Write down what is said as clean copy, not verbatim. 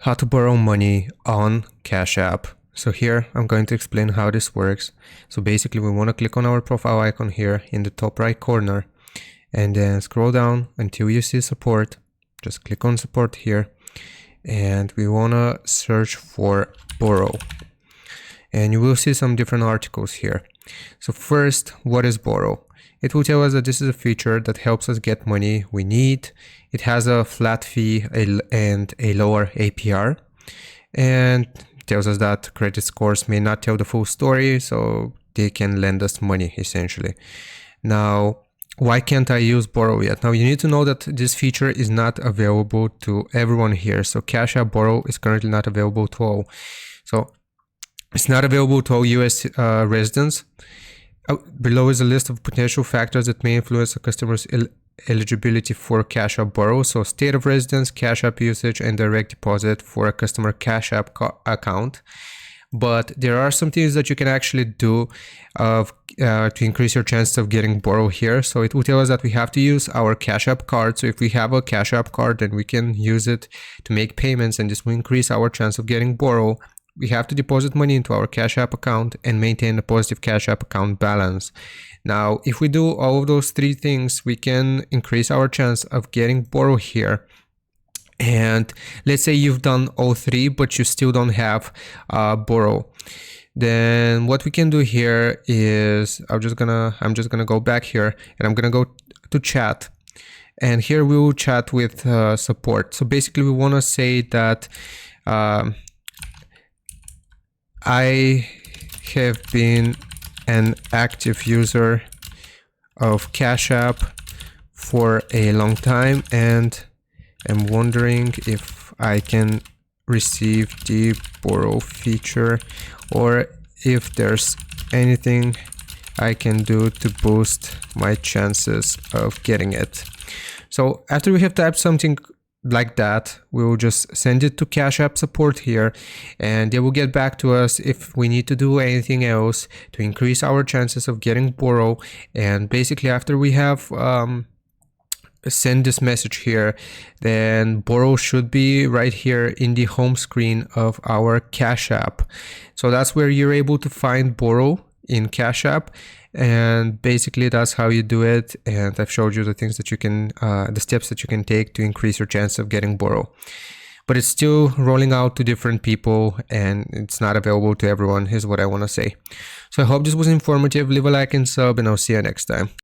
How to borrow money on Cash App. So here I'm going to explain how this works. So basically we want to click on our profile icon here in the top right corner and then scroll down until you see support. Just click on support here and we want to search for borrow. And you will see some different articles here. So first, what is borrow? It will tell us that this is a feature that helps us get money we need. It has a flat fee and a lower APR, and tells us that credit scores may not tell the full story, so they can lend us money essentially. Now, why can't I use borrow yet? Now you need to know that this feature is not available to everyone here. So Cash App Borrow is currently not available to all. So it's not available to all US residents. Below is a list of potential factors that may influence a customer's eligibility for Cash App Borrow. So state of residence, Cash App usage, and direct deposit for a customer Cash App account. But there are some things that you can actually do to increase your chances of getting borrow here. So it will tell us that we have to use our Cash App card. So if we have a Cash App card, then we can use it to make payments, and this will increase our chance of getting borrow. We have to deposit money into our Cash App account and maintain a positive Cash App account balance. Now, if we do all of those three things, we can increase our chance of getting borrow here. And let's say you've done all three, but you still don't have borrow. Then what we can do here is I'm just gonna go back here and I'm gonna go to chat. And here we will chat with support. So basically we want to say that I have been an active user of Cash App for a long time and I'm wondering if I can receive the borrow feature or if there's anything I can do to boost my chances of getting it. So after we have typed something like that, we will just send it to Cash App support here and they will get back to us if we need to do anything else to increase our chances of getting borrow. And basically after we have send this message here, then borrow should be right here in the home screen of our Cash App. So that's where you're able to find borrow in Cash App, and basically that's how you do it. And I've showed you the things that you can the steps that you can take to increase your chance of getting borrow, but it's still rolling out to different people and it's not available to everyone, is what I want to say. So I hope this was informative. Leave a like and sub, and I'll see you next time.